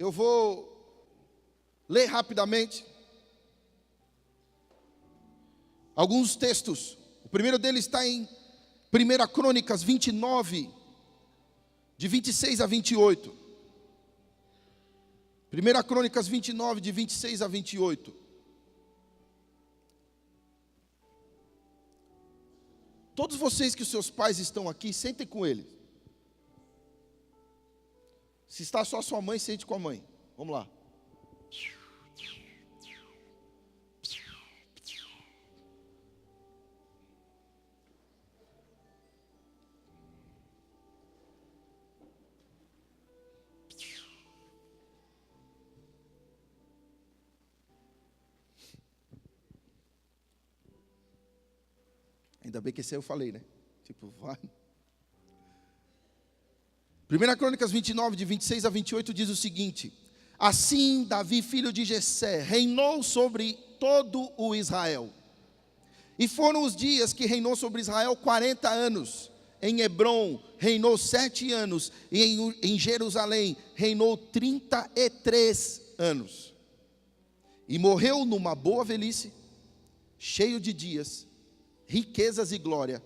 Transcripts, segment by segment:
Eu vou ler rapidamente alguns textos. O primeiro deles está em 1 Crônicas 29, de 26 a 28. 1 Crônicas 29, de 26 a 28. Todos vocês que os seus pais estão aqui, sentem com eles. Se está só sua mãe, sente com a mãe. Vamos lá. Ainda bem que esse aí eu falei, né? Tipo, vai. 1 Crônicas 29, de 26 a 28, diz o seguinte: assim Davi, filho de Jessé, reinou sobre todo o Israel. E foram os dias que reinou sobre Israel 40 anos. Em Hebrom reinou 7 anos. E em Jerusalém reinou 33 anos. E morreu numa boa velhice, cheio de dias, riquezas e glória,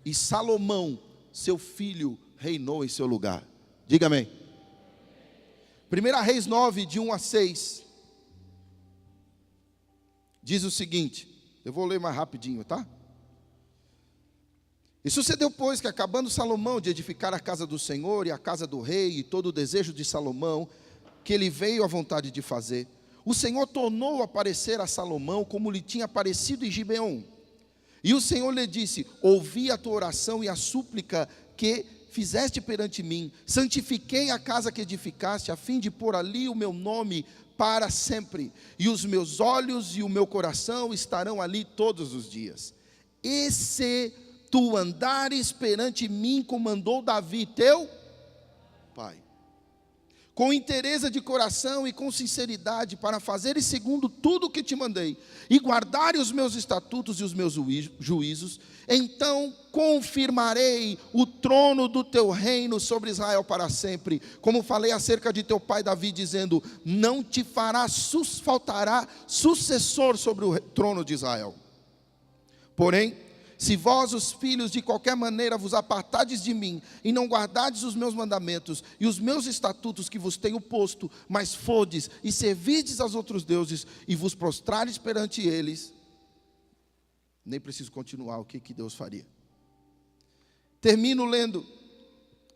e Salomão, seu filho, reinou em seu lugar. Diga amém. 1 Reis 9, de 1 a 6, diz o seguinte, eu vou ler mais rapidinho, tá? E sucedeu, pois, que acabando Salomão de edificar a casa do Senhor e a casa do rei, e todo o desejo de Salomão, que ele veio à vontade de fazer, o Senhor tornou a aparecer a Salomão, como lhe tinha aparecido em Gibeon. E o Senhor lhe disse: ouvi a tua oração e a súplica que fizeste perante mim. Santifiquei a casa que edificaste, a fim de pôr ali o meu nome para sempre. E os meus olhos e o meu coração estarão ali todos os dias. E se tu andares perante mim, como andou Davi, teu pai, com inteireza de coração e com sinceridade, para fazeres segundo tudo o que te mandei, e guardares os meus estatutos e os meus juízos, então confirmarei o trono do teu reino sobre Israel para sempre, como falei acerca de teu pai Davi, dizendo: não te faltará sucessor sobre o trono de Israel. Porém, se vós, os filhos, de qualquer maneira vos apartardes de mim, e não guardardes os meus mandamentos e os meus estatutos que vos tenho posto, mas fodes e servirdes aos outros deuses, e vos prostrares perante eles, nem preciso continuar o que Deus faria. Termino lendo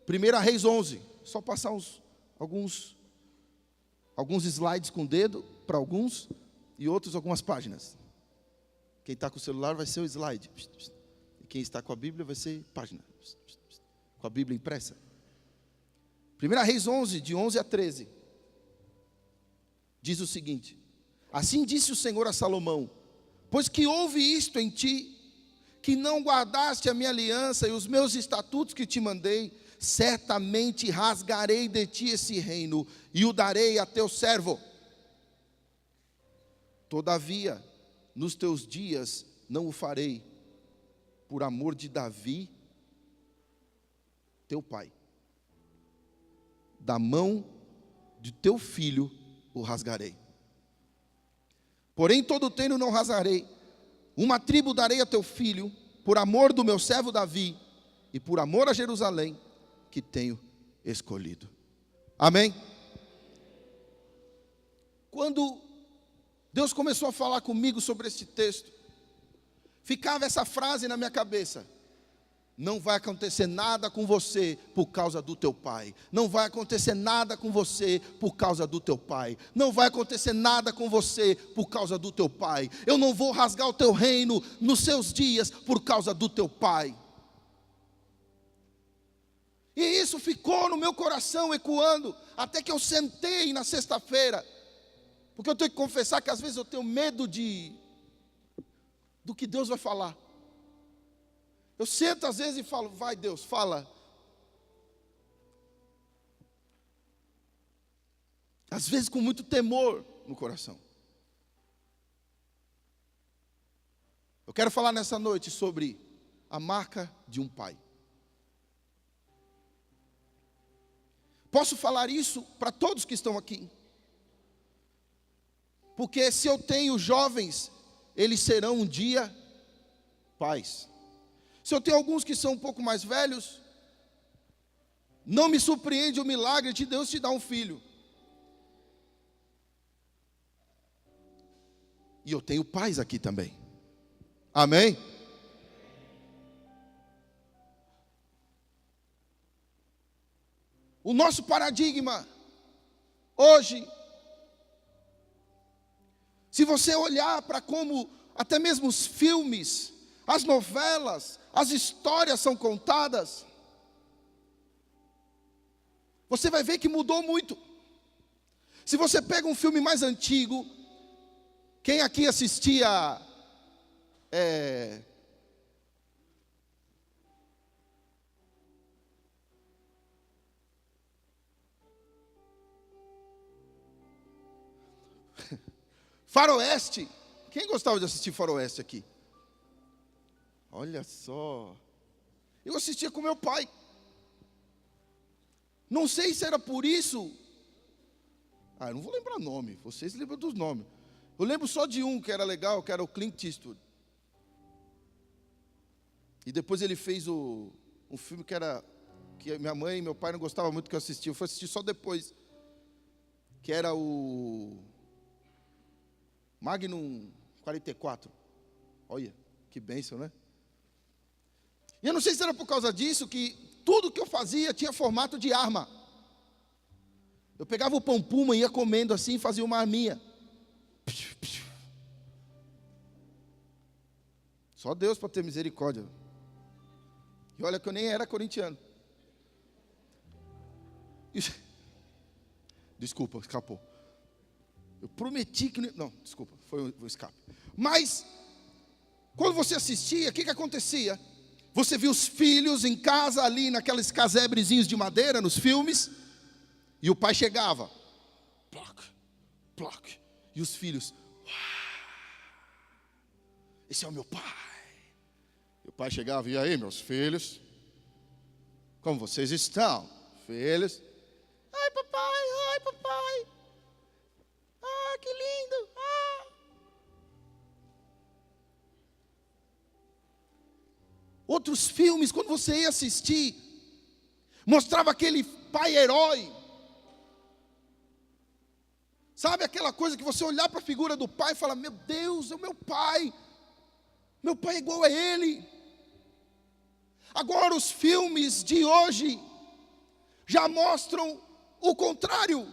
1 Reis 11, só passar alguns slides com o dedo, para alguns, e outros algumas páginas. Quem está com o celular vai ser o slide. E quem está com a Bíblia vai ser página. Com a Bíblia impressa. 1 Reis 11, de 11 a 13. Diz o seguinte: assim disse o Senhor a Salomão: pois que houve isto em ti, que não guardaste a minha aliança e os meus estatutos que te mandei, certamente rasgarei de ti esse reino, e o darei a teu servo. Todavia, nos teus dias não o farei, por amor de Davi, teu pai. Da mão de teu filho o rasgarei. Porém, todo o reino não rasgarei. Uma tribo darei a teu filho, por amor do meu servo Davi, e por amor a Jerusalém, que tenho escolhido. Amém? Quando Deus começou a falar comigo sobre este texto, ficava essa frase na minha cabeça: não vai acontecer nada com você por causa do teu pai. Não vai acontecer nada com você por causa do teu pai. Não vai acontecer nada com você por causa do teu pai. Eu não vou rasgar o teu reino nos seus dias por causa do teu pai. E isso ficou no meu coração ecoando, até que eu sentei na sexta-feira. Porque eu tenho que confessar que às vezes eu tenho medo do que Deus vai falar. Eu sento às vezes e falo: vai Deus, fala. Às vezes com muito temor no coração. Eu quero falar nessa noite sobre a marca de um pai. Posso falar isso para todos que estão aqui. Porque se eu tenho jovens, eles serão um dia pais. Se eu tenho alguns que são um pouco mais velhos, não me surpreende o milagre de Deus te dar um filho. E eu tenho pais aqui também. Amém? O nosso paradigma hoje, se você olhar para como até mesmo os filmes, as novelas, as histórias são contadas, você vai ver que mudou muito. Se você pega um filme mais antigo, quem aqui assistia Faroeste? Quem gostava de assistir Faroeste aqui? Olha só. Eu assistia com meu pai. Não sei se era por isso. Eu não vou lembrar o nome. Vocês lembram dos nomes. Eu lembro só de um que era legal, que era o Clint Eastwood. E depois ele fez um filme que minha mãe e meu pai não gostavam muito que eu assistia. Eu fui assistir só depois. Que era o Magnum 44. Olha, que bênção, né? E eu não sei se era por causa disso que tudo que eu fazia tinha formato de arma. Eu pegava o pão puma e ia comendo assim e fazia uma arminha. Só Deus para ter misericórdia. E olha que eu nem era corintiano. Desculpa, escapou. Eu prometi que... Não, desculpa, foi o escape. Mas, quando você assistia, o que acontecia? Você via os filhos em casa, ali naqueles casebrezinhos de madeira, nos filmes, e o pai chegava. Ploc, ploc. E os filhos... Esse é o meu pai. E o pai chegava, e aí, meus filhos? Como vocês estão? Filhos? Ai, papai, ai, papai. Ah, que lindo. Ah. Outros filmes, quando você ia assistir, mostrava aquele pai herói. Sabe aquela coisa que você olhar para a figura do pai e falar, meu Deus, é o meu pai. Meu pai é igual a ele. Agora os filmes de hoje já mostram o contrário.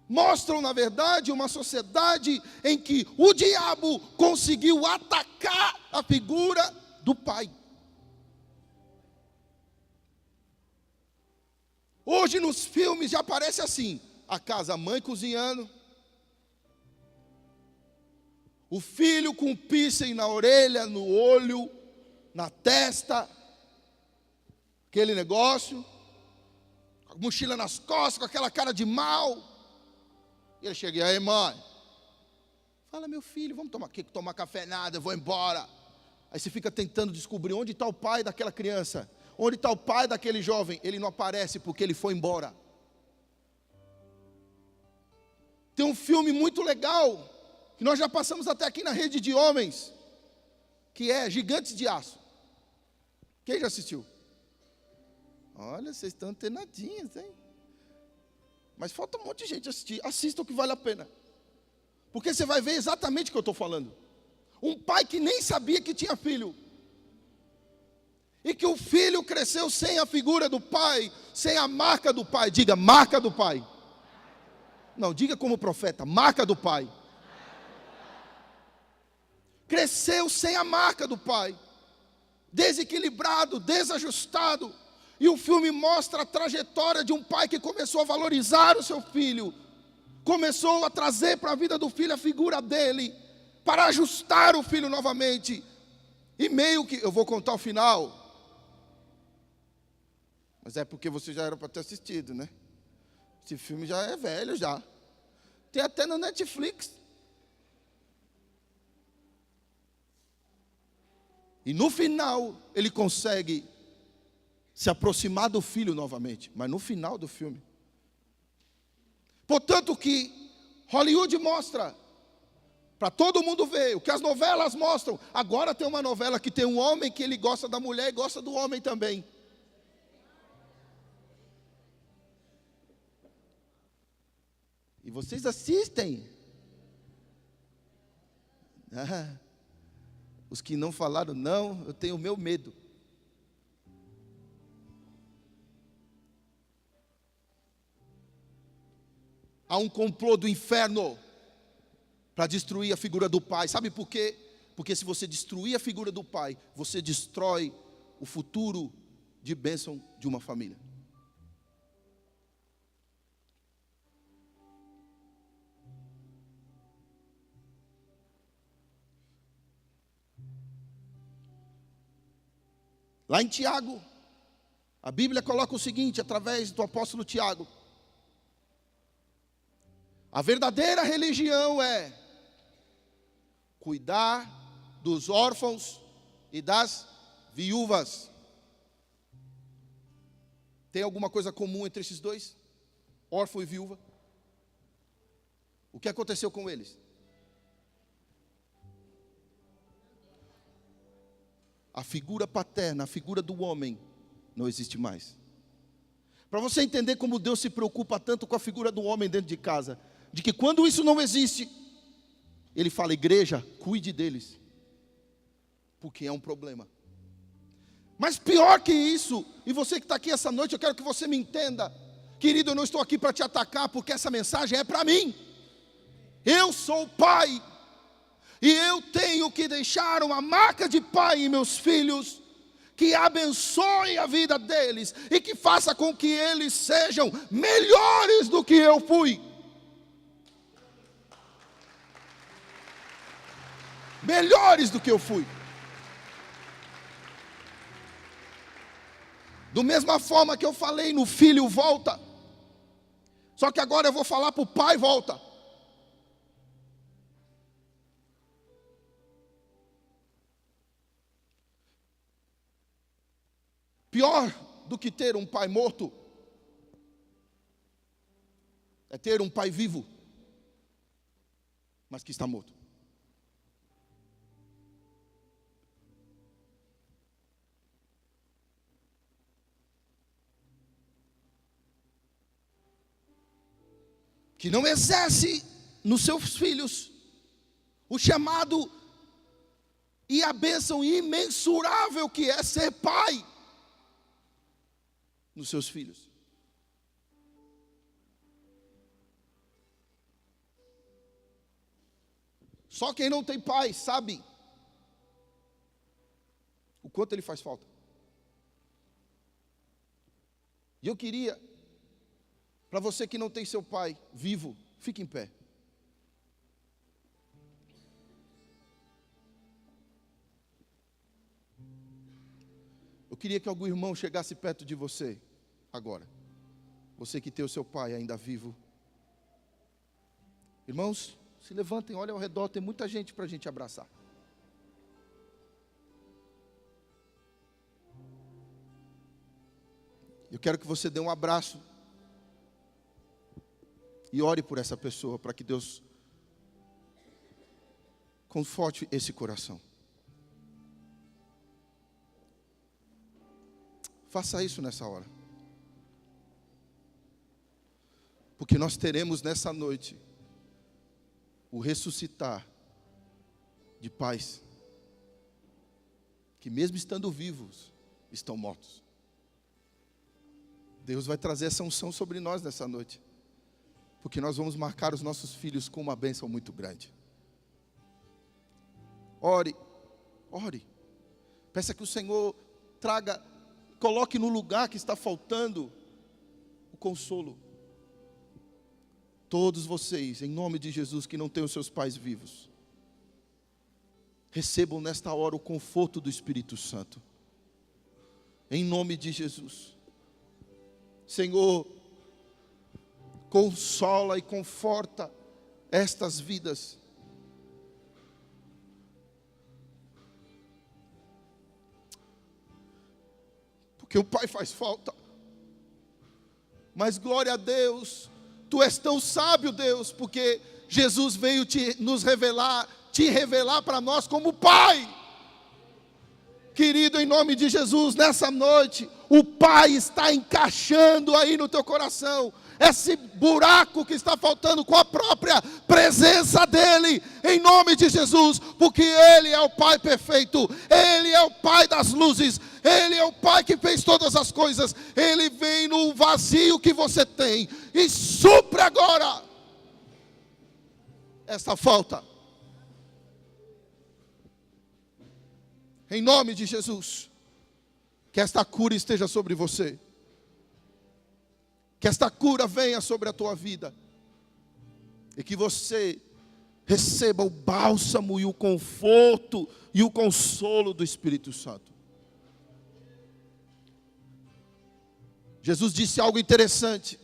Mostram, na verdade, uma sociedade em que o diabo conseguiu atacar a figura do pai. Hoje nos filmes já aparece assim, a casa, a mãe cozinhando, o filho com piercing na orelha, no olho, na testa, aquele negócio, a mochila nas costas, com aquela cara de mal. E ele chega, e aí, mãe? Fala, meu filho, vamos tomar café? Nada, eu vou embora. Aí você fica tentando descobrir onde está o pai daquela criança, onde está o pai daquele jovem. Ele não aparece porque ele foi embora. Tem um filme muito legal, que nós já passamos até aqui na Rede de Homens, que é Gigantes de Aço. Quem já assistiu? Olha, vocês estão antenadinhos, hein? Mas falta um monte de gente assistir. Assista o que vale a pena. Porque você vai ver exatamente o que eu estou falando. Um pai que nem sabia que tinha filho. E que o filho cresceu sem a figura do pai, sem a marca do pai. Diga, marca do pai. Não, diga como profeta, marca do pai. Cresceu sem a marca do pai. Desequilibrado, desajustado. E o filme mostra a trajetória de um pai que começou a valorizar o seu filho. Começou a trazer para a vida do filho a figura dele. Para ajustar o filho novamente. E meio que, eu vou contar o final. Mas é porque você já era para ter assistido, né? Esse filme já é velho já. Tem até no Netflix. E no final, ele consegue se aproximar do filho novamente. Mas no final do filme. Portanto que Hollywood mostra para todo mundo ver, o que as novelas mostram. Agora tem uma novela que tem um homem que ele gosta da mulher e gosta do homem também. E vocês assistem. Os que não falaram não, eu tenho o meu medo. Há um complô do inferno para destruir a figura do pai. Sabe por quê? Porque se você destruir a figura do pai, você destrói o futuro de bênção de uma família. Lá em Tiago, a Bíblia coloca o seguinte, através do apóstolo Tiago: a verdadeira religião é cuidar dos órfãos e das viúvas. Tem alguma coisa comum entre esses dois? Órfão e viúva. O que aconteceu com eles? A figura paterna, a figura do homem, não existe mais. Para você entender como Deus se preocupa tanto com a figura do homem dentro de casa, de que quando isso não existe, Ele fala: igreja, cuide deles, porque é um problema. Mas pior que isso, e você que está aqui essa noite, eu quero que você me entenda, querido, eu não estou aqui para te atacar, porque essa mensagem é para mim. Eu sou pai, e eu tenho que deixar uma marca de pai em meus filhos, que abençoe a vida deles, e que faça com que eles sejam melhores do que eu fui. Melhores do que eu fui. Do mesma forma que eu falei no filho volta, só que agora eu vou falar para o pai volta. Pior do que ter um pai morto é ter um pai vivo, mas que está morto. Que não exerce nos seus filhos o chamado e a bênção imensurável que é ser pai nos seus filhos. Só quem não tem pai sabe o quanto ele faz falta. E eu queria, para você que não tem seu pai vivo, fique em pé. Eu queria que algum irmão chegasse perto de você agora. Você que tem o seu pai ainda vivo. Irmãos, se levantem, olhem ao redor, tem muita gente para a gente abraçar. Eu quero que você dê um abraço e ore por essa pessoa, para que Deus conforte esse coração. Faça isso nessa hora. Porque nós teremos nessa noite o ressuscitar de pais que mesmo estando vivos, estão mortos. Deus vai trazer essa unção sobre nós nessa noite. Porque nós vamos marcar os nossos filhos com uma bênção muito grande. Ore, ore. Peça que o Senhor coloque no lugar que está faltando o consolo. Todos vocês, em nome de Jesus, que não têm os seus pais vivos, recebam nesta hora o conforto do Espírito Santo. Em nome de Jesus. Senhor, consola e conforta estas vidas. Porque o pai faz falta. Mas glória a Deus, Tu és tão sábio, Deus, porque Jesus veio te revelar para nós como Pai. Querido, em nome de Jesus, nessa noite, o Pai está encaixando aí no teu coração esse buraco que está faltando com a própria presença dEle, em nome de Jesus, porque Ele é o Pai perfeito, Ele é o Pai das luzes, Ele é o Pai que fez todas as coisas. Ele vem no vazio que você tem e supre agora essa falta, em nome de Jesus. Que esta cura esteja sobre você, que esta cura venha sobre a tua vida, e que você receba o bálsamo e o conforto e o consolo do Espírito Santo. Jesus disse algo interessante: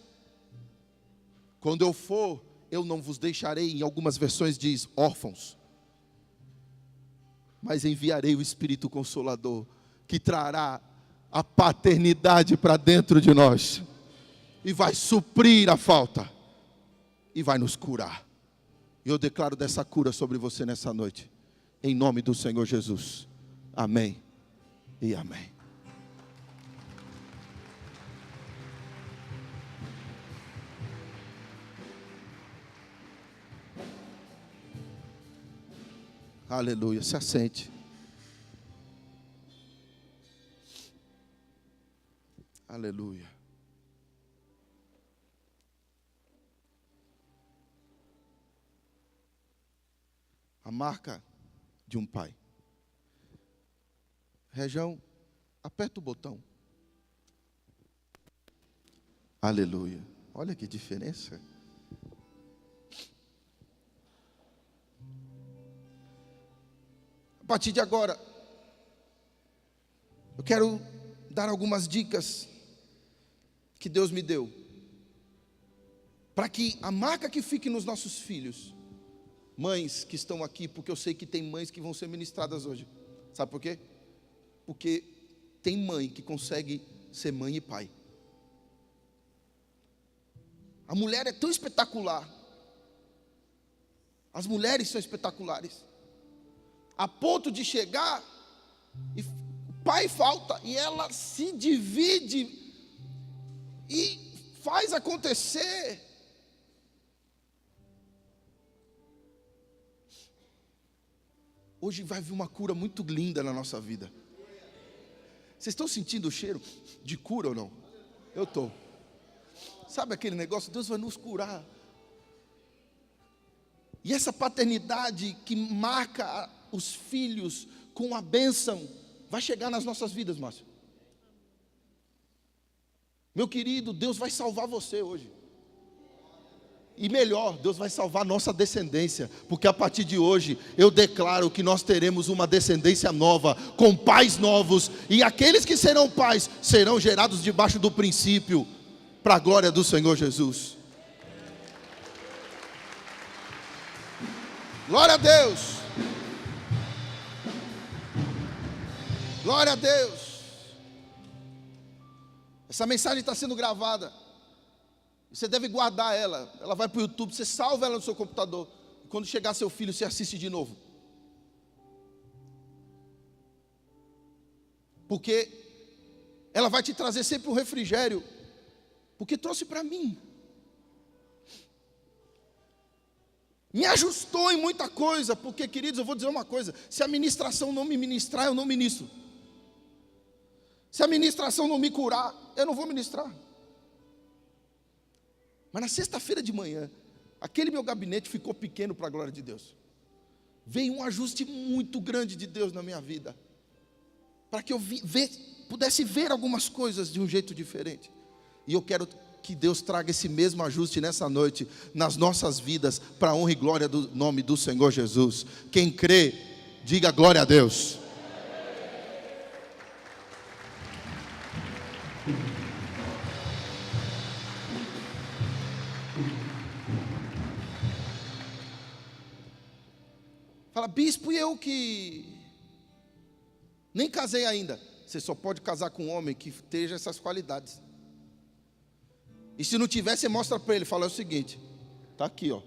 quando eu for, eu não vos deixarei, em algumas versões diz órfãos, mas enviarei o Espírito Consolador, que trará a paternidade para dentro de nós, e vai suprir a falta, e vai nos curar. E eu declaro dessa cura sobre você nessa noite, em nome do Senhor Jesus. Amém e amém. Aleluia, se assente. Aleluia. A marca de um pai. Região, aperta o botão. Aleluia. Olha que diferença. A partir de agora, eu quero dar algumas dicas que Deus me deu, para que a marca que fique nos nossos filhos. Mães que estão aqui, porque eu sei que tem mães que vão ser ministradas hoje. Sabe por quê? Porque tem mãe que consegue ser mãe e pai. A mulher é tão espetacular. As mulheres são espetaculares, a ponto de chegar e o pai falta e ela se divide e faz acontecer. Hoje vai vir uma cura muito linda na nossa vida. Vocês estão sentindo o cheiro de cura ou não? Eu estou. Sabe aquele negócio? Deus vai nos curar. E essa paternidade que marca os filhos com a bênção vai chegar nas nossas vidas, Márcio. Meu querido, Deus vai salvar você hoje. E melhor, Deus vai salvar nossa descendência, porque a partir de hoje eu declaro que nós teremos uma descendência nova, com pais novos, e aqueles que serão pais serão gerados debaixo do princípio, para a glória do Senhor Jesus. Glória a Deus. Glória a Deus. Essa mensagem está sendo gravada. Você deve guardar ela. Ela vai para o YouTube. Você salva ela no seu computador. E quando chegar seu filho, você assiste de novo. Porque ela vai te trazer sempre um refrigério. Porque trouxe para mim. Me ajustou em muita coisa. Porque, queridos, eu vou dizer uma coisa: se a ministração não me ministrar, eu não ministro. Se a ministração não me curar, eu não vou ministrar. Mas na sexta-feira de manhã, aquele meu gabinete ficou pequeno para a glória de Deus. Veio um ajuste muito grande de Deus na minha vida, para que eu pudesse ver algumas coisas de um jeito diferente. E eu quero que Deus traga esse mesmo ajuste nessa noite, nas nossas vidas, para a honra e glória do nome do Senhor Jesus. Quem crê, diga glória a Deus. Fala, bispo, e eu que nem casei ainda? Você só pode casar com um homem que esteja essas qualidades. E se não tiver, você mostra para ele, fala o seguinte: está aqui, ó.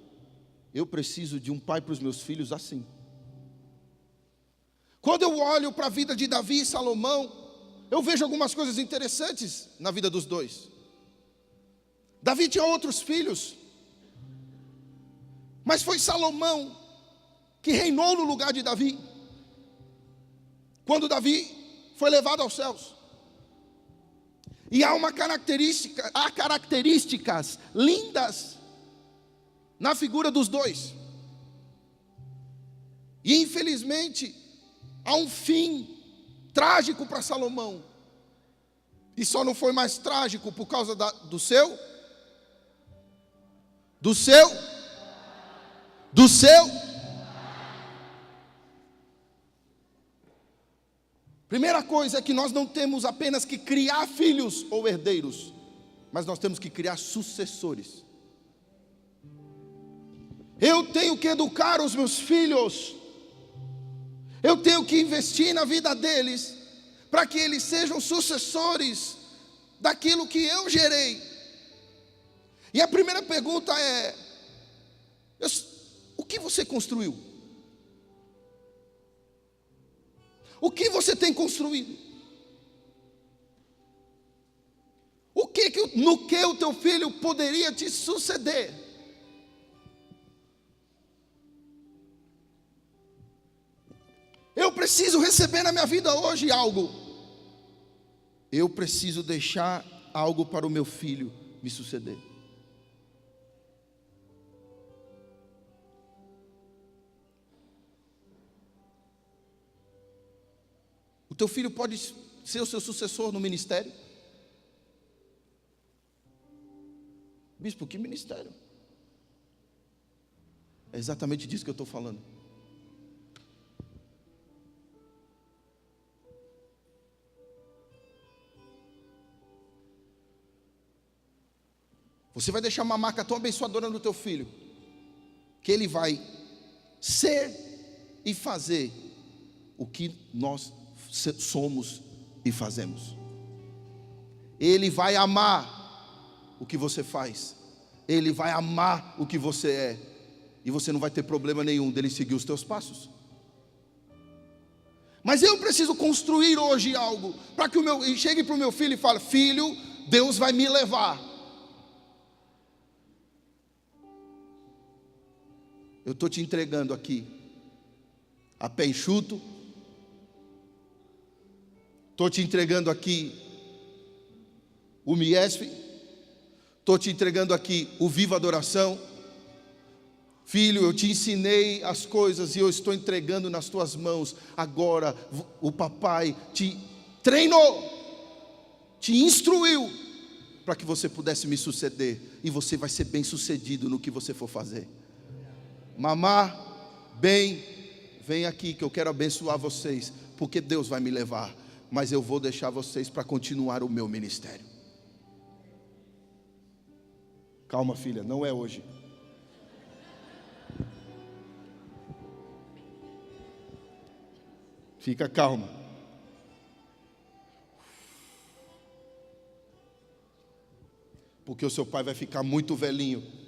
Eu preciso de um pai para os meus filhos assim. Quando eu olho para a vida de Davi e Salomão, eu vejo algumas coisas interessantes na vida dos dois. Davi tinha outros filhos, mas foi Salomão que reinou no lugar de Davi, quando Davi foi levado aos céus. E há características lindas na figura dos dois. E infelizmente, há um fim trágico para Salomão. E só não foi mais trágico por causa do seu. Primeira coisa é que nós não temos apenas que criar filhos ou herdeiros, mas nós temos que criar sucessores. Eu tenho que educar os meus filhos, eu tenho que investir na vida deles, para que eles sejam sucessores daquilo que eu gerei. E a primeira pergunta é: o que você construiu? O que você tem construído? No que o teu filho poderia te suceder? Eu preciso receber na minha vida hoje algo. Eu preciso deixar algo para o meu filho me suceder. O teu filho pode ser o seu sucessor no ministério? Bispo, que ministério? É exatamente disso que eu estou falando. Você vai deixar uma marca tão abençoadora no teu filho, que ele vai ser e fazer o que nós somos e fazemos. Ele vai amar o que você faz, ele vai amar o que você é, e você não vai ter problema nenhum dele seguir os teus passos. Mas eu preciso construir hoje algo, para que chegue para o meu filho e fale: filho, Deus vai me levar. Eu estou te entregando aqui a pé enxuto, estou te entregando aqui o Miesp, estou te entregando aqui o Viva Adoração. Filho, eu te ensinei as coisas e eu estou entregando nas tuas mãos. Agora o papai te treinou, te instruiu, para que você pudesse me suceder. E você vai ser bem sucedido no que você for fazer. Mamá, bem, vem aqui que eu quero abençoar vocês, porque Deus vai me levar, mas eu vou deixar vocês para continuar o meu ministério. Calma, filha, não é hoje. Fica calma. Porque o seu pai vai ficar muito velhinho.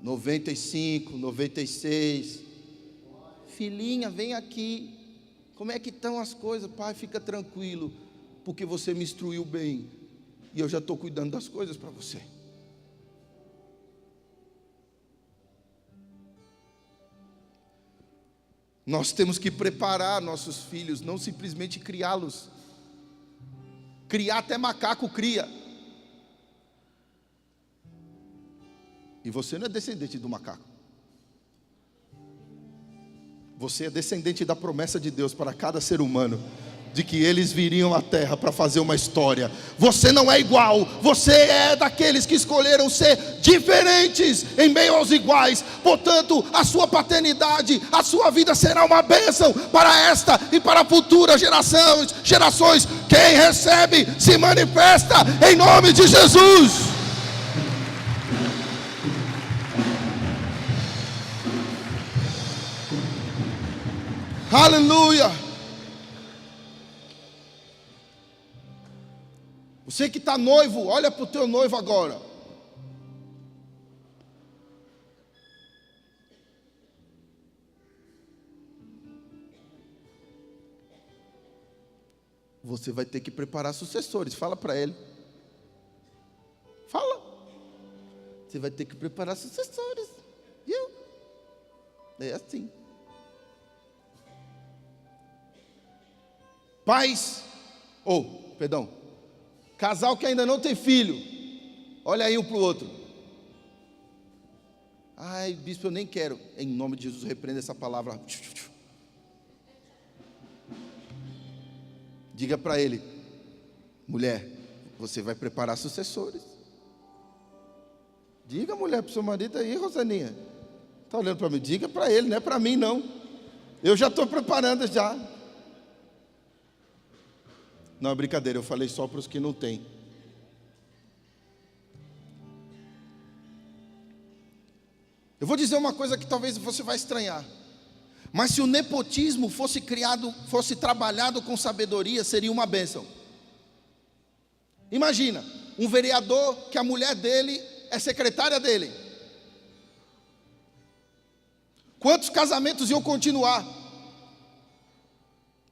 95, 96. Filhinha, vem aqui. Como é que estão as coisas? Pai, fica tranquilo, porque você me instruiu bem, e eu já estou cuidando das coisas para você. Nós temos que preparar nossos filhos, não simplesmente criá-los. Criar até macaco cria. E você não é descendente do macaco. Você é descendente da promessa de Deus para cada ser humano, de que eles viriam à terra para fazer uma história. Você não é igual, você é daqueles que escolheram ser diferentes em meio aos iguais. Portanto, a sua paternidade, a sua vida será uma bênção para esta e para futuras gerações. Quem recebe se manifesta em nome de Jesus. Aleluia. Você que está noivo, olha para o teu noivo agora. você vai ter que preparar sucessores. Fala para ele. Fala. Você vai ter que preparar sucessores. Viu? É assim. Pais, casal que ainda não tem filho, olha aí um para o outro. Ai, bispo, eu nem quero. Em nome de Jesus, repreenda essa palavra. Diga para ele: mulher, você vai preparar sucessores. Diga, mulher, para o seu marido aí, Rosaninha. Está olhando para mim? Diga para ele, não é para mim não. Eu já estou preparando já. Não, é brincadeira, eu falei só para os que não têm. Eu vou dizer uma coisa que talvez você vai estranhar. Mas se o nepotismo fosse trabalhado com sabedoria, seria uma bênção. Imagina, um vereador que a mulher dele é secretária dele. Quantos casamentos iam continuar?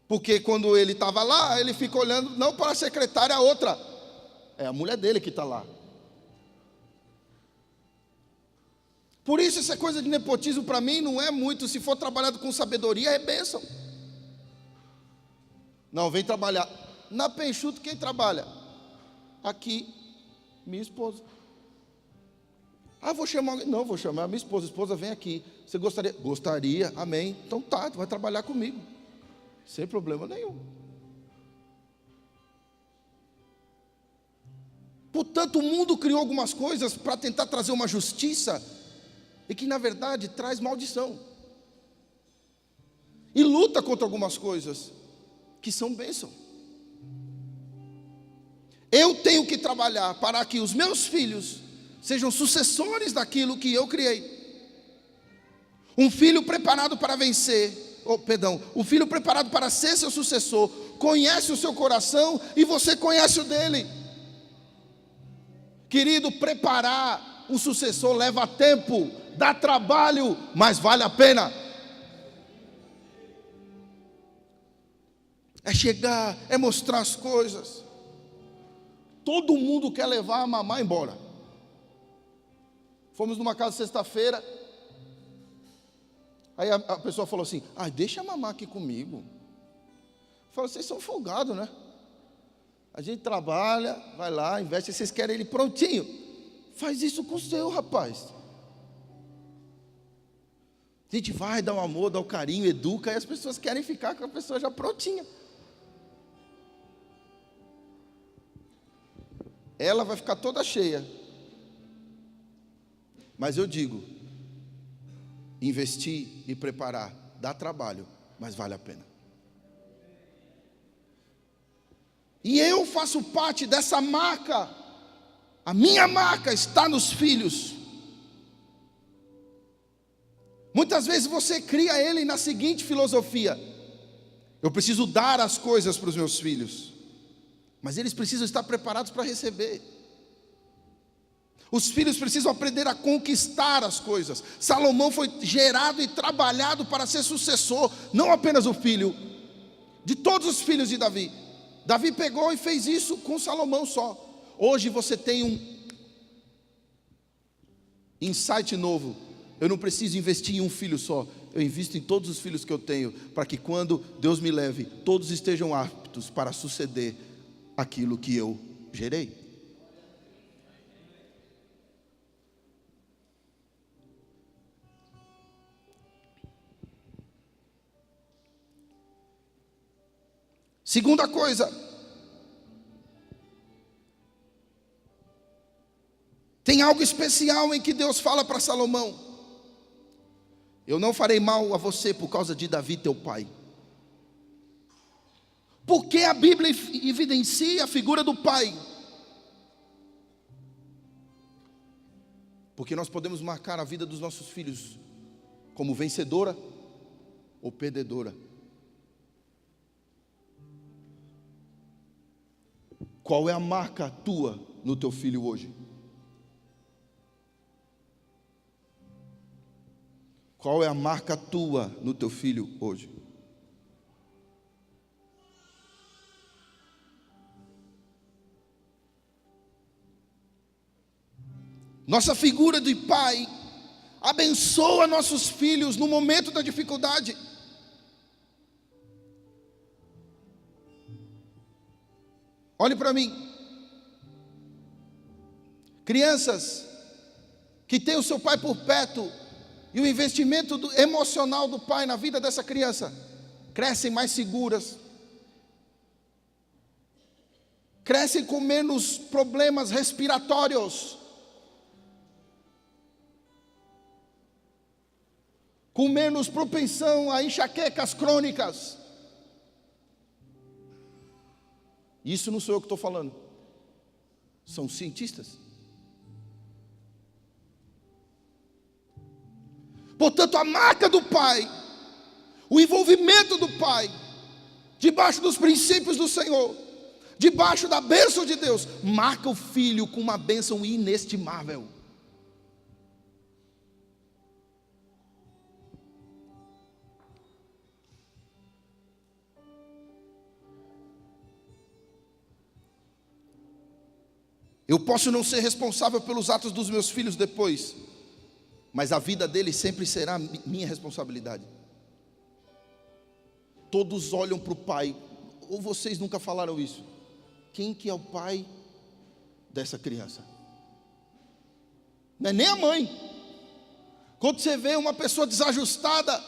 Porque quando ele estava lá, ele fica olhando não para a secretária, a outra. É a mulher dele que está lá. Por isso essa coisa de nepotismo para mim não é muito. Se for trabalhado com sabedoria, é bênção. Não, vem trabalhar. Na Peixoto quem trabalha? Aqui, minha esposa. Ah, vou chamar alguém. Não, vou chamar a minha esposa. A esposa vem aqui. Você gostaria? Gostaria, amém. Então tá, tu vai trabalhar comigo. Sem problema nenhum. Portanto, o mundo criou algumas coisas para tentar trazer uma justiça, e que na verdade traz maldição. E luta contra algumas coisas que são bênção. Eu tenho que trabalhar para que os meus filhos sejam sucessores daquilo que eu criei. Um filho preparado para vencer, o filho preparado para ser seu sucessor, conhece o seu coração e você conhece o dele. Querido, preparar um sucessor leva tempo, dá trabalho, mas vale a pena. É chegar, é mostrar as coisas. Todo mundo quer levar a mamãe embora. Fomos numa casa sexta-feira. Aí a pessoa falou assim: deixa a mamãe aqui comigo. Eu falei: vocês são folgados, né? A gente trabalha, vai lá, investe, vocês querem ele prontinho. Faz isso com o seu, rapaz. A gente vai, dá o amor, dá o carinho, educa, e as pessoas querem ficar com a pessoa já prontinha. Ela vai ficar toda cheia. Mas eu digo, investir e preparar dá trabalho, mas vale a pena. E eu faço parte dessa marca. A minha marca está nos filhos. Muitas vezes você cria ele na seguinte filosofia: eu preciso dar as coisas para os meus filhos, mas eles precisam estar preparados para receber. Os filhos precisam aprender a conquistar as coisas. Salomão foi gerado e trabalhado para ser sucessor, não apenas o filho, de todos os filhos de Davi. Davi pegou e fez isso com Salomão só. Hoje você tem um insight novo. Eu não preciso investir em um filho só, eu invisto em todos os filhos que eu tenho, para que quando Deus me leve, todos estejam aptos para suceder aquilo que eu gerei. Segunda coisa, tem algo especial em que Deus fala para Salomão: eu não farei mal a você por causa de Davi teu pai. Porque a Bíblia evidencia a figura do pai? Porque nós podemos marcar a vida dos nossos filhos como vencedora ou perdedora. Qual é a marca tua no teu filho hoje? Qual é a marca tua no teu filho hoje? Nossa figura de pai abençoa nossos filhos no momento da dificuldade. Olhe para mim. Crianças que têm o seu pai por perto e o investimento emocional do pai na vida dessa criança, crescem mais seguras, crescem com menos problemas respiratórios, com menos propensão a enxaquecas crônicas. Isso não sou eu que estou falando, são cientistas. Portanto, a marca do pai, o envolvimento do pai, debaixo dos princípios do Senhor, debaixo da bênção de Deus, marca o filho com uma bênção inestimável. Eu posso não ser responsável pelos atos dos meus filhos depois, mas a vida deles sempre será minha responsabilidade. Todos olham para o pai. Ou vocês nunca falaram isso? Quem que é o pai dessa criança? Não é nem a mãe. Quando você vê uma pessoa desajustada,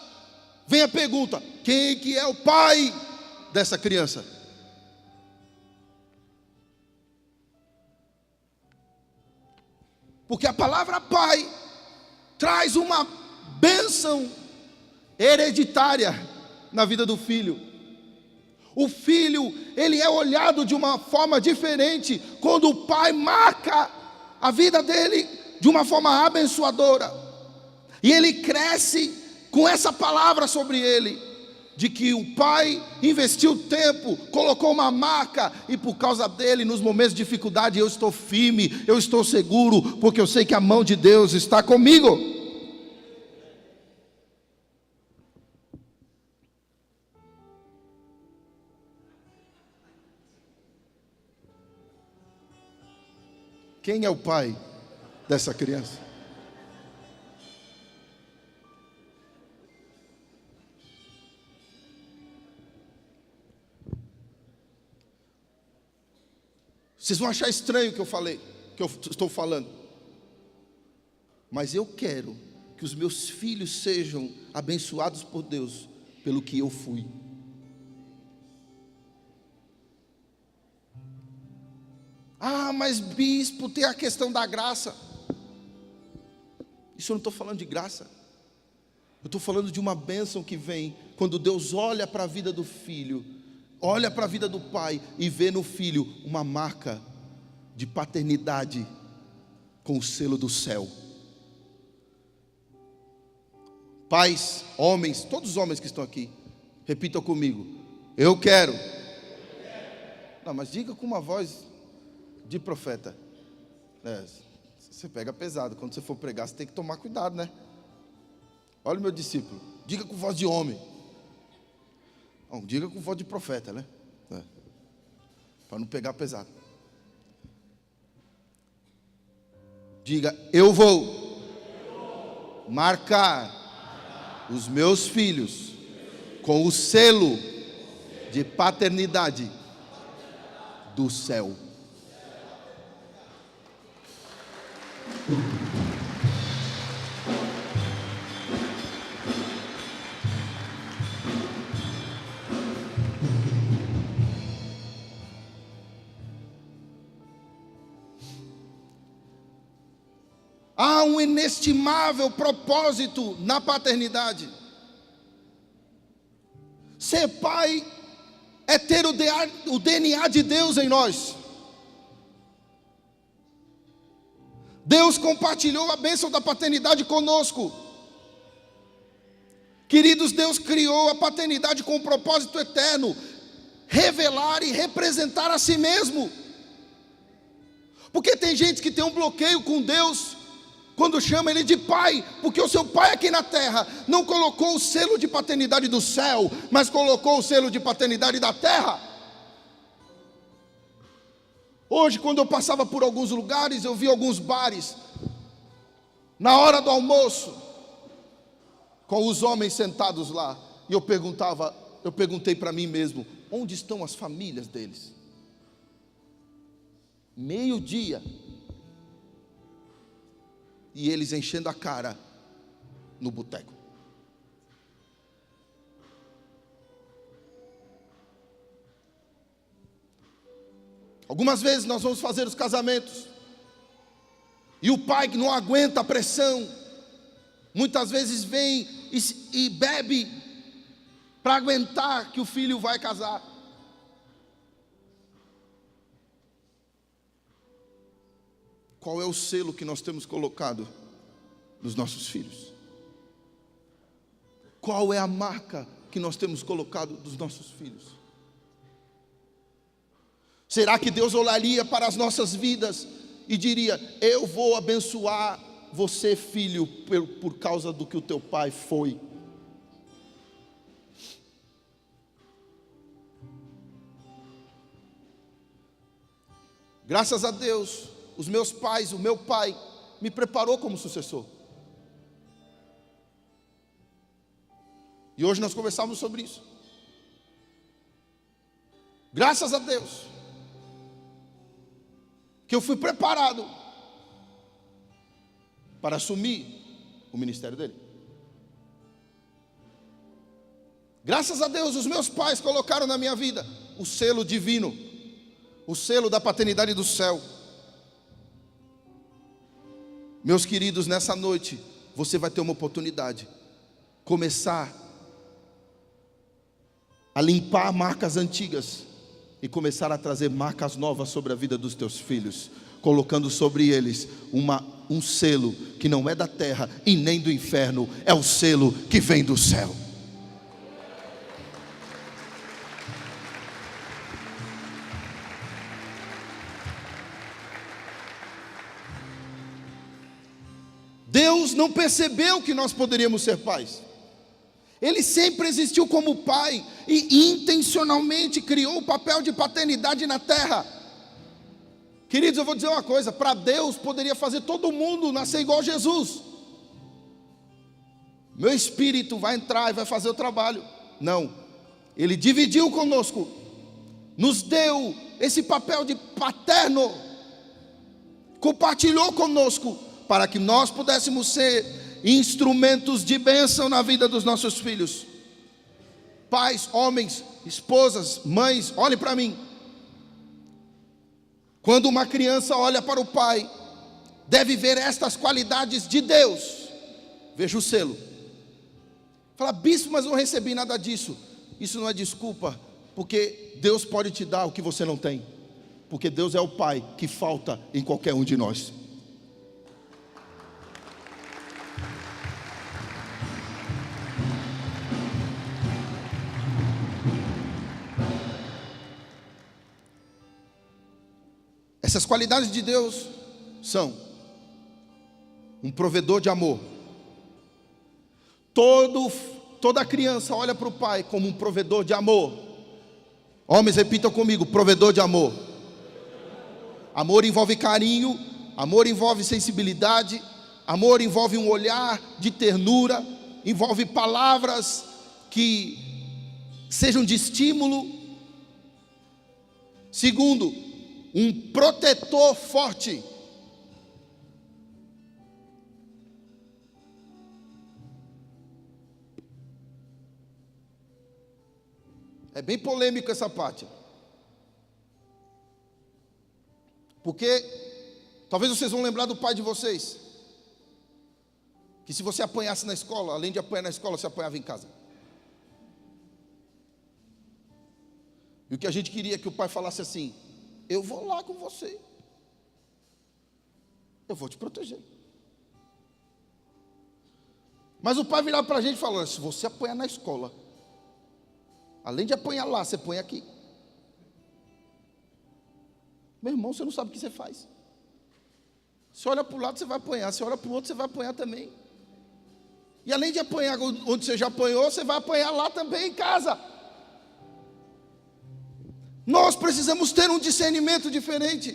vem a pergunta: quem que é o pai dessa criança? Porque a palavra pai traz uma bênção hereditária na vida do filho. O filho, ele é olhado de uma forma diferente quando o pai marca a vida dele de uma forma abençoadora. E ele cresce com essa palavra sobre ele, de que o pai investiu tempo, colocou uma marca, e por causa dele, nos momentos de dificuldade, eu estou firme, eu estou seguro, porque eu sei que a mão de Deus está comigo. Quem é o pai dessa criança? Vocês vão achar estranho o que eu falei, que eu estou falando, mas eu quero que os meus filhos sejam abençoados por Deus pelo que eu fui. Ah, mas bispo, tem a questão da graça. Isso eu não estou falando de graça. Eu estou falando de uma bênção que vem quando Deus olha para a vida do filho, olha para a vida do pai e vê no filho uma marca de paternidade com o selo do céu. Pais, homens, todos os homens que estão aqui, repitam comigo: eu quero. Não, mas diga com uma voz de profeta. Você pega pesado. Quando você for pregar, você tem que tomar cuidado, né? Olha o meu discípulo. Diga com voz de homem. Não, diga com voz de profeta, né? Para não pegar pesado. Diga: eu vou marcar os meus filhos com o selo de paternidade do céu. Há um inestimável propósito na paternidade. Ser pai é ter o DNA de Deus em nós. Deus compartilhou a bênção da paternidade conosco. Queridos, Deus criou a paternidade com um propósito eterno: revelar e representar a si mesmo. Porque tem gente que tem um bloqueio com Deus quando chama ele de pai, porque o seu pai aqui na terra não colocou o selo de paternidade do céu, mas colocou o selo de paternidade da terra. Hoje, quando eu passava por alguns lugares, eu vi alguns bares na hora do almoço, com os homens sentados lá, e eu perguntei para mim mesmo: onde estão as famílias deles? Meio-dia, e eles enchendo a cara no boteco. Algumas vezes nós vamos fazer os casamentos, e o pai que não aguenta a pressão, muitas vezes vem e bebe para aguentar que o filho vai casar. Qual é o selo que nós temos colocado nos nossos filhos? Qual é a marca que nós temos colocado dos nossos filhos? Será que Deus olharia para as nossas vidas e diria: eu vou abençoar você, filho, por causa do que o teu pai foi? Graças a Deus, os meus pais, o meu pai, me preparou como sucessor. E hoje nós conversamos sobre isso. Graças a Deus, que eu fui preparado para assumir o ministério dele. Graças a Deus, os meus pais colocaram na minha vida o selo divino, o selo da paternidade do céu. Meus queridos, nessa noite, você vai ter uma oportunidade, começar a limpar marcas antigas e começar a trazer marcas novas sobre a vida dos teus filhos, colocando sobre eles um selo que não é da terra e nem do inferno, é o selo que vem do céu. Deus não percebeu que nós poderíamos ser pais. Ele sempre existiu como pai e intencionalmente criou o papel de paternidade na terra. Queridos, eu vou dizer uma coisa: para Deus poderia fazer todo mundo nascer igual Jesus. Meu espírito vai entrar e vai fazer o trabalho. Não, Ele dividiu conosco, nos deu esse papel de paterno, compartilhou conosco, para que nós pudéssemos ser instrumentos de bênção na vida dos nossos filhos. Pais, homens, esposas, mães, olhem para mim. Quando uma criança olha para o pai, deve ver estas qualidades de Deus. Veja o selo. Fala: bispo, mas não recebi nada disso. Isso não é desculpa, porque Deus pode te dar o que você não tem, porque Deus é o pai que falta em qualquer um de nós. Essas qualidades de Deus são um provedor de amor. Toda criança olha para o pai como um provedor de amor. Homens, repitam comigo: provedor de amor. Amor envolve carinho, amor envolve sensibilidade, amor envolve um olhar de ternura, envolve palavras que sejam de estímulo. Segundo, um protetor forte. É bem polêmico essa parte, porque talvez vocês vão lembrar do pai de vocês, que se você apanhasse na escola, além de apanhar na escola, você apanhava em casa. E o que a gente queria é que o pai falasse assim: eu vou lá com você, eu vou te proteger. Mas o pai virava para a gente e falou: se você apanhar na escola, além de apanhar lá, você põe aqui. Meu irmão, você não sabe o que você faz. Você olha para o lado, você vai apanhar. Você olha para o outro, você vai apanhar também. E além de apanhar onde você já apanhou, você vai apanhar lá também em casa. Nós precisamos ter um discernimento diferente.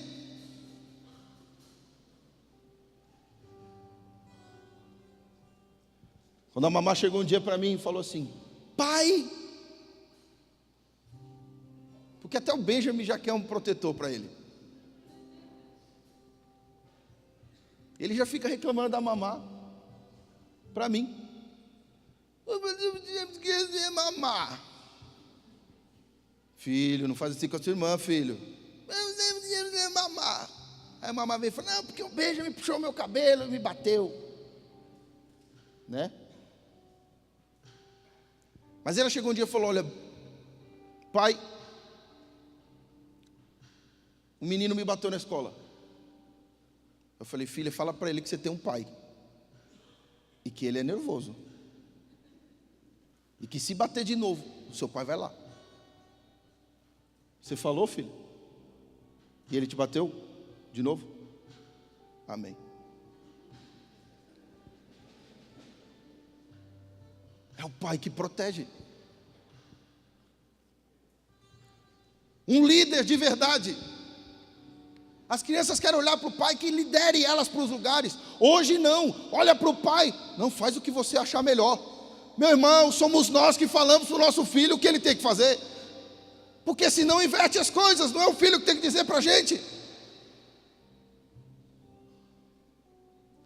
Quando a mamá chegou um dia para mim e falou assim: pai, porque até o Benjamin já quer um protetor para ele. Ele já fica reclamando da mamá para mim. Mamá. Filho, não faz assim com a sua irmã, filho. Mamá. Aí a mamá veio e falou: não, porque o Benjamin puxou meu cabelo e me bateu. Né? Mas ela chegou um dia e falou: olha, pai, o menino me bateu na escola. Eu falei: filha, fala para ele que você tem um pai. E que ele é nervoso. E que se bater de novo, o seu pai vai lá. Você falou, filho? E ele te bateu de novo? Amém. É o pai que protege. Um líder de verdade. As crianças querem olhar para o pai que lidere elas para os lugares. Hoje não, olha para o pai. Não, faz o que você achar melhor. Meu irmão, somos nós que falamos para o nosso filho o que ele tem que fazer. Porque senão inverte as coisas. Não é o filho que tem que dizer para a gente.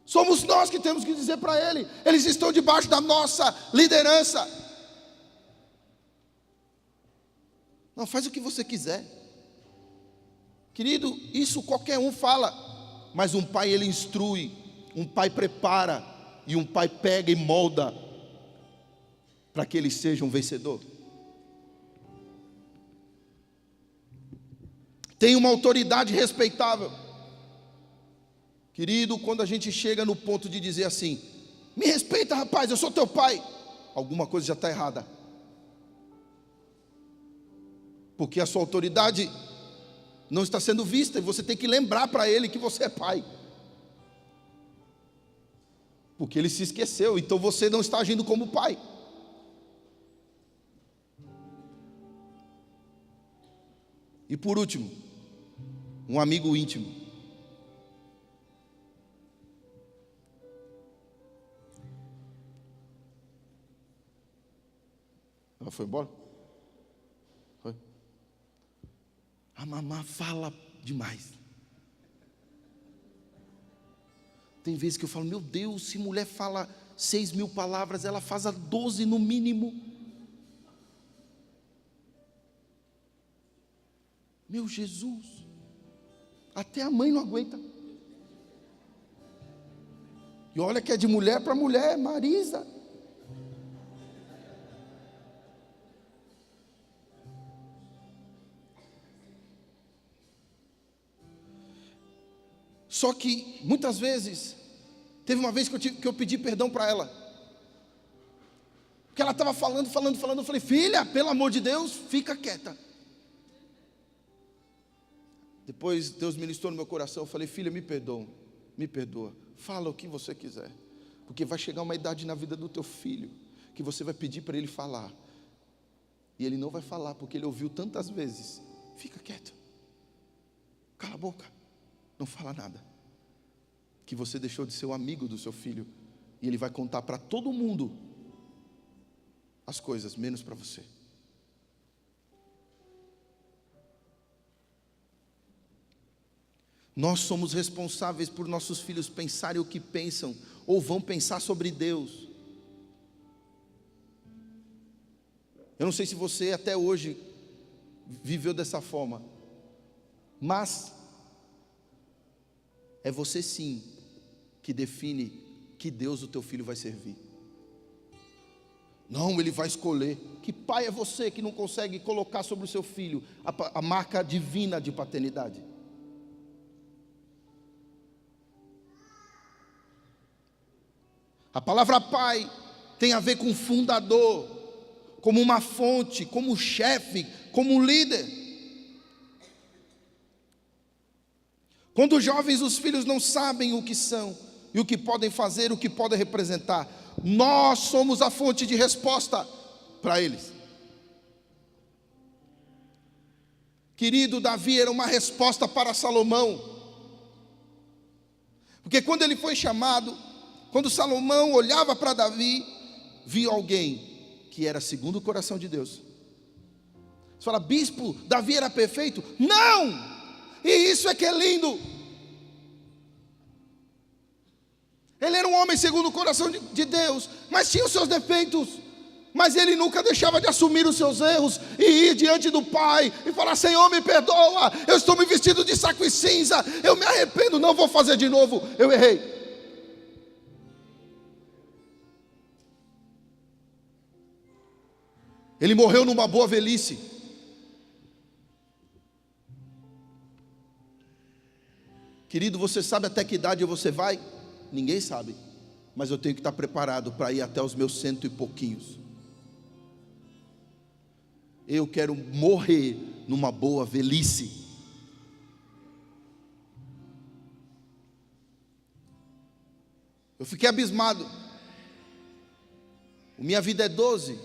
Somos nós que temos que dizer para ele. Eles estão debaixo da nossa liderança. Não, faz o que você quiser. Querido, isso qualquer um fala, mas um pai ele instrui, um pai prepara, e um pai pega e molda, para que ele seja um vencedor. Tem uma autoridade respeitável. Querido, quando a gente chega no ponto de dizer assim: me respeita, rapaz, eu sou teu pai, alguma coisa já está errada. Porque a sua autoridade não está sendo vista, e você tem que lembrar para ele que você é pai. Porque ele se esqueceu, então você não está agindo como pai. E por último, um amigo íntimo. Ela foi embora? Foi? A mamá fala demais. Tem vezes que eu falo: meu Deus, se mulher fala 6.000 palavras, ela faz a 12 no mínimo. Meu Jesus, até a mãe não aguenta. E olha que é de mulher para mulher, Marisa. Só que, muitas vezes, teve uma vez que eu pedi perdão para ela. Porque ela estava falando, eu falei: filha, pelo amor de Deus, fica quieta. Depois Deus ministrou no meu coração, eu falei: filha, me perdoa, fala o que você quiser. Porque vai chegar uma idade na vida do teu filho, que você vai pedir para ele falar. E ele não vai falar, porque ele ouviu tantas vezes. Fica quieto, cala a boca. Não fala nada. Que você deixou de ser o amigo do seu filho, e ele vai contar para todo mundo as coisas, menos para você. Nós somos responsáveis por nossos filhos pensarem o que pensam, ou vão pensar sobre Deus. Eu não sei se você até hoje viveu dessa forma, mas é você sim que define que Deus o teu filho vai servir. Não, ele vai escolher. Que pai é você que não consegue colocar sobre o seu filho a marca divina de paternidade? A palavra pai tem a ver com fundador, como uma fonte, como chefe, como um líder. Quando os jovens, os filhos não sabem o que são, e o que podem fazer, o que podem representar, nós somos a fonte de resposta para eles. Querido, Davi era uma resposta para Salomão. Porque quando ele foi chamado, quando Salomão olhava para Davi, viu alguém que era segundo o coração de Deus. Você fala, bispo, Davi era perfeito? Não! E isso é que é lindo. Ele era um homem segundo o coração de Deus, mas tinha os seus defeitos. Mas ele nunca deixava de assumir os seus erros e ir diante do Pai e falar, Senhor, me perdoa, eu estou me vestindo de saco e cinza, eu me arrependo, não vou fazer de novo, eu errei. Ele morreu numa boa velhice. Querido, você sabe até que idade você vai? Ninguém sabe, mas eu tenho que estar preparado para ir até os meus 100 e pouquinhos. Eu quero morrer numa boa velhice. Eu fiquei abismado. Minha vida é 12.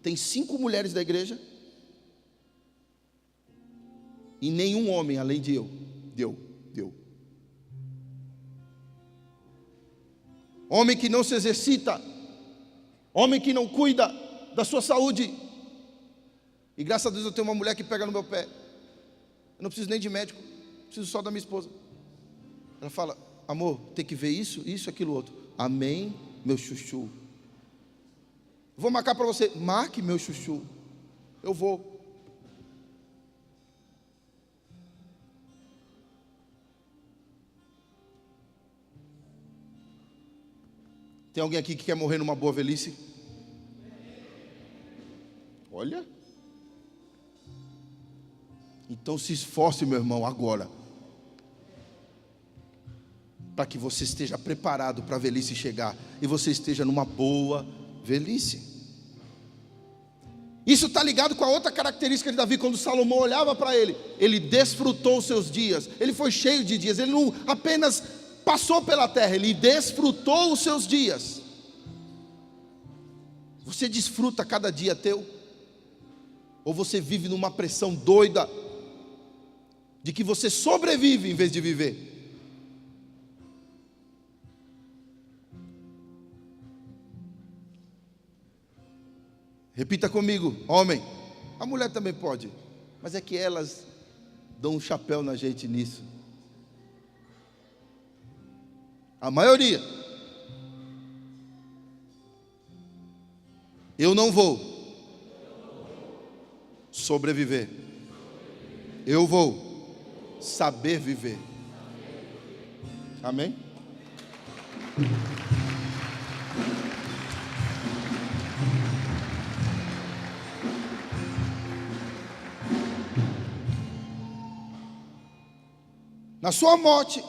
Tem 5 mulheres da igreja e nenhum homem além de eu. Deu. Homem que não se exercita, homem que não cuida da sua saúde. E graças a Deus eu tenho uma mulher que pega no meu pé. Eu não preciso nem de médico, preciso só da minha esposa. Ela fala, amor, tem que ver isso, aquilo, outro. Amém, meu chuchu. Vou marcar para você, marque meu chuchu. Eu vou. Tem alguém aqui que quer morrer numa boa velhice? Olha. Então se esforce, meu irmão, agora, para que você esteja preparado para a velhice chegar e você esteja numa boa velhice. Isso está ligado com a outra característica de Davi. Quando Salomão olhava para ele, ele desfrutou os seus dias. Ele foi cheio de dias. Ele não apenas passou pela terra, ele desfrutou os seus dias. Você desfruta cada dia teu? Ou você vive numa pressão doida de que você sobrevive em vez de viver? Repita comigo, homem. A mulher também pode, mas é que elas dão um chapéu na gente nisso. A maioria. Eu não vou sobreviver. Eu vou saber viver. Amém? Na sua morte,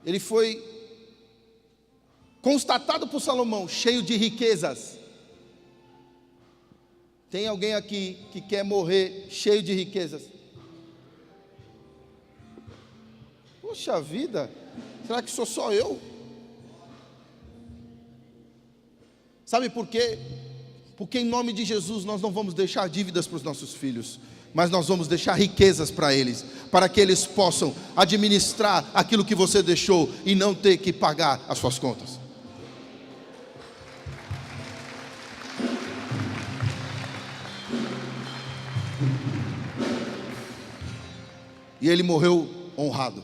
ele foi constatado por Salomão cheio de riquezas. Tem alguém aqui que quer morrer cheio de riquezas? Poxa vida, será que sou só eu? Sabe por quê? Porque em nome de Jesus nós não vamos deixar dívidas para os nossos filhos, mas nós vamos deixar riquezas para eles, para que eles possam administrar aquilo que você deixou e não ter que pagar as suas contas. E ele morreu honrado.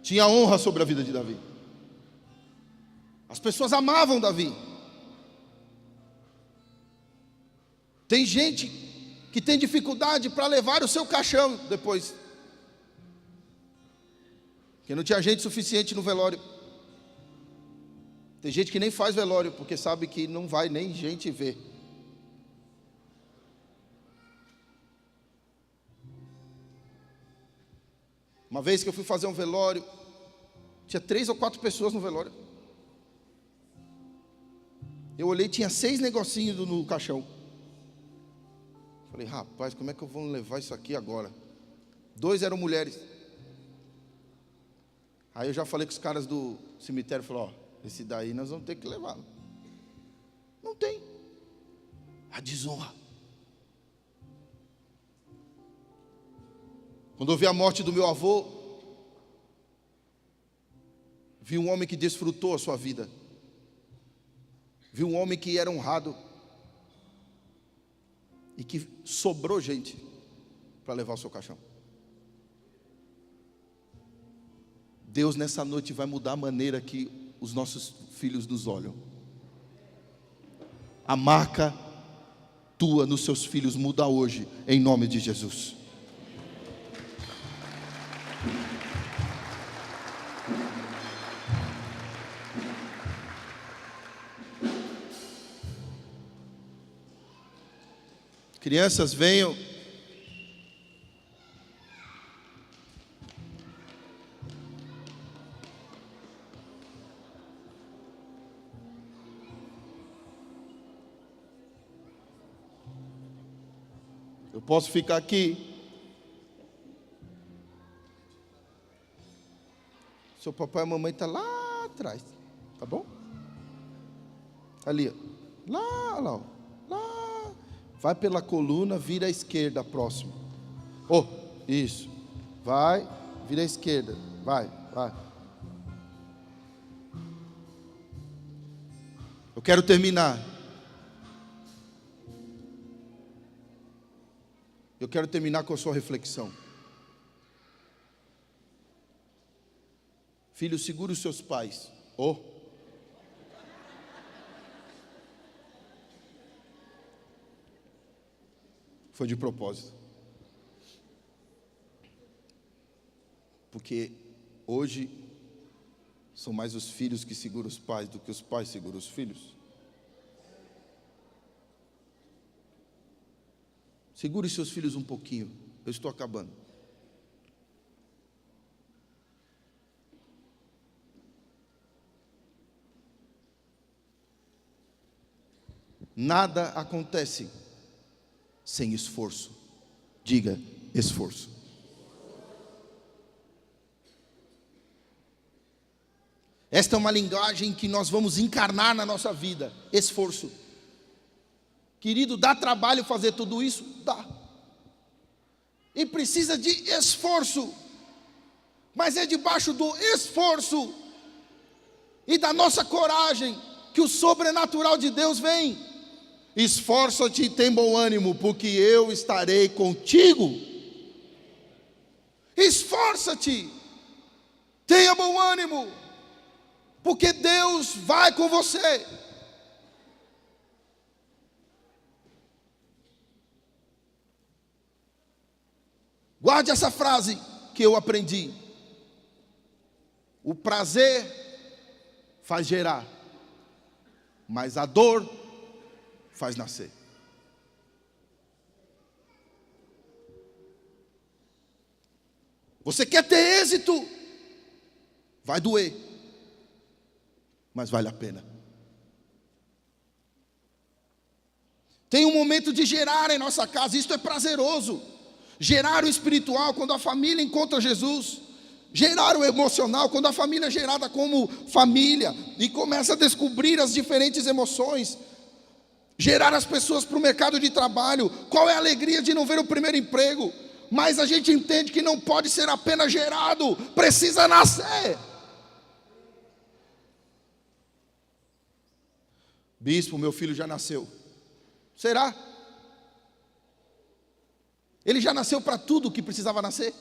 Tinha honra sobre a vida de Davi. As pessoas amavam Davi. Tem gente que tem dificuldade para levar o seu caixão depois, porque não tinha gente suficiente no velório. Tem gente que nem faz velório, porque sabe que não vai nem gente ver. Uma vez que eu fui fazer um velório, tinha 3 ou 4 pessoas no velório. Eu olhei, tinha 6 negocinhos no caixão. Falei, rapaz, como é que eu vou levar isso aqui agora? 2 eram mulheres. Aí eu já falei com os caras do cemitério, falei, ó, esse daí nós vamos ter que levar. Não tem. A desonra. Quando eu vi a morte do meu avô, vi um homem que desfrutou a sua vida. viu um homem que era honrado e que sobrou gente para levar o seu caixão. Deus nessa noite vai mudar a maneira que os nossos filhos nos olham. A marca tua nos seus filhos muda hoje, em nome de Jesus. Crianças, venham. Eu posso ficar aqui. Seu papai e mamãe estão lá atrás, tá bom? Ali, ó. Lá, ó. Lá. Vai pela coluna, vira à esquerda, próximo. Oh, isso. Vai, vira à esquerda. Vai. Eu quero terminar. Eu quero terminar com a sua reflexão. Filho, segure os seus pais. Oh. Foi de propósito. Porque hoje são mais os filhos que seguram os pais do que os pais seguram os filhos. Segure seus filhos um pouquinho. Eu estou acabando. Nada acontece sem esforço. Diga, esforço. Esta é uma linguagem que nós vamos encarnar na nossa vida. Esforço. Querido, dá trabalho fazer tudo isso? Dá. E precisa de esforço. Mas é debaixo do esforço e da nossa coragem que o sobrenatural de Deus vem. Esforça-te e tem bom ânimo, porque eu estarei contigo. Esforça-te, tenha bom ânimo, porque Deus vai com você. Guarde essa frase que eu aprendi. O prazer faz gerar, mas a dor faz nascer. Você quer ter êxito? Vai doer, mas vale a pena. Tem um momento de gerar em nossa casa, isto é prazeroso. Gerar o espiritual quando a família encontra Jesus. Gerar o emocional quando a família é gerada como família e começa a descobrir as diferentes emoções. Gerar as pessoas para o mercado de trabalho. Qual é a alegria de não ver o primeiro emprego? Mas a gente entende que não pode ser apenas gerado, precisa nascer. Bispo, meu filho já nasceu. Será? Ele já nasceu para tudo o que precisava nascer?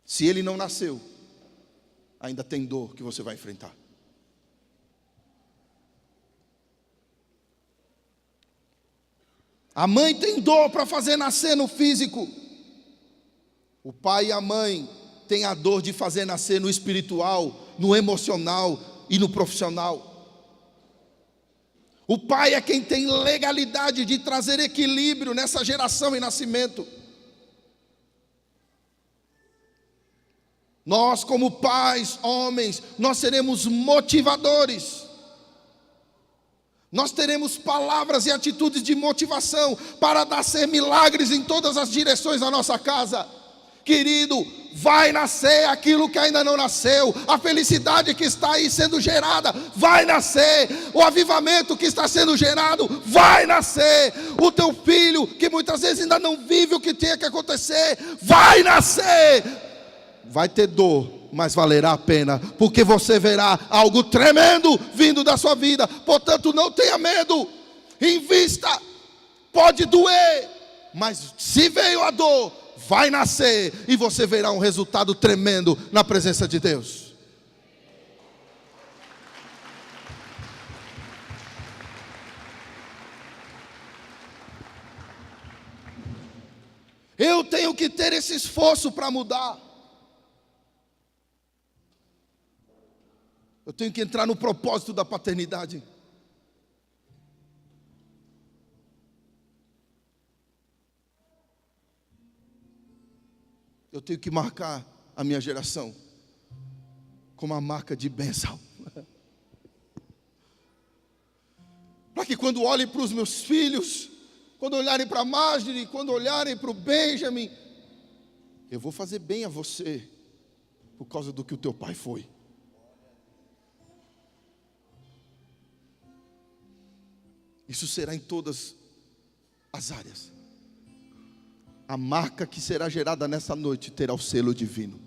Se ele não nasceu, ainda tem dor que você vai enfrentar. A mãe tem dor para fazer nascer no físico. O pai e a mãe têm a dor de fazer nascer no espiritual, no emocional e no profissional. O pai é quem tem legalidade de trazer equilíbrio nessa geração e nascimento. Nós, como pais, homens, nós seremos motivadores. Nós teremos palavras e atitudes de motivação para nascer milagres em todas as direções da nossa casa. Querido, vai nascer aquilo que ainda não nasceu. A felicidade que está aí sendo gerada vai nascer. O avivamento que está sendo gerado vai nascer. O teu filho, que muitas vezes ainda não vive o que tinha que acontecer, vai nascer. Vai ter dor, mas valerá a pena, porque você verá algo tremendo vindo da sua vida. Portanto, não tenha medo, invista. Pode doer, mas se veio a dor, vai nascer, e você verá um resultado tremendo na presença de Deus. Eu tenho que ter esse esforço para mudar. Eu tenho que entrar no propósito da paternidade. Eu tenho que marcar a minha geração com uma marca de bênção. Para que quando olhem para os meus filhos, quando olharem para a Marjorie, quando olharem para o Benjamin, eu vou fazer bem a você, por causa do que o teu pai foi. Isso será em todas as áreas. A marca que será gerada nessa noite terá o selo divino.